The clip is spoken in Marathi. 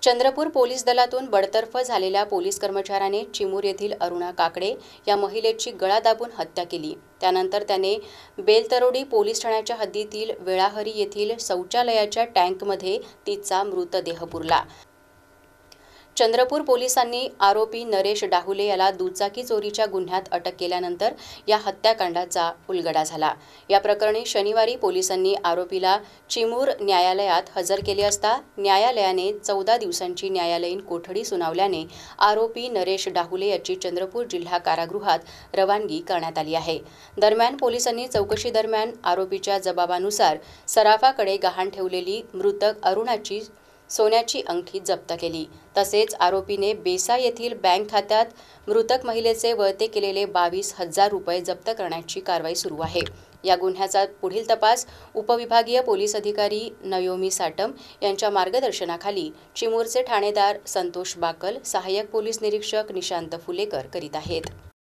चंद्रपूर पोलीस दलातून बडतर्फ झालेल्या पोलीस कर्मचाऱ्याने चिमूर येथील अरुणा काकडे या महिलेची गळा दाबून हत्या केली। त्यानंतर त्याने बेलतरोडी पोलीस ठाण्याच्या हद्दीतील वेळाहरी येथील शौचालयाच्या टँकमध्ये तिचा मृतदेह पुरला। चंद्रपूर पोलिसांनी आरोपी नरेश डाहुले याला दुचाकी चोरीच्या गुन्ह्यात अटक केल्यानंतर या हत्याकांडाचा उलगडा झाला। या प्रकरणी शनिवारी पोलिसांनी आरोपीला चिमूर न्यायालयात हजर केले असता न्यायालयाने 14 दिवसांची न्यायालयीन कोठडी सुनावल्याने आरोपी नरेश डाहुले याची चंद्रपूर जिल्हा कारागृहात रवानगी करण्यात आली आहे। दरम्यान पोलिसांनी चौकशी दरम्यान आरोपीच्या जबाबानुसार सराफाकडे गहाण ठेवलेली मृतक अरुणाची सोन्याची अंगठी जप्त केली। तसेच आरोपीने बेसा येथील बँक खात्यात मृतक महिलेचे वळते केलेले 22,000 रुपये जप्त करण्याची कारवाई सुरू आहे। या गुन्ह्याचा पुढील तपास उपविभागीय पोलीस अधिकारी नयोमी साटम यांच्या मार्गदर्शनाखाली चिमूरचे ठाणेदार संतोष बाकल, सहाय्यक पोलीस निरीक्षक निशांत फुलेकर करीत आहेत।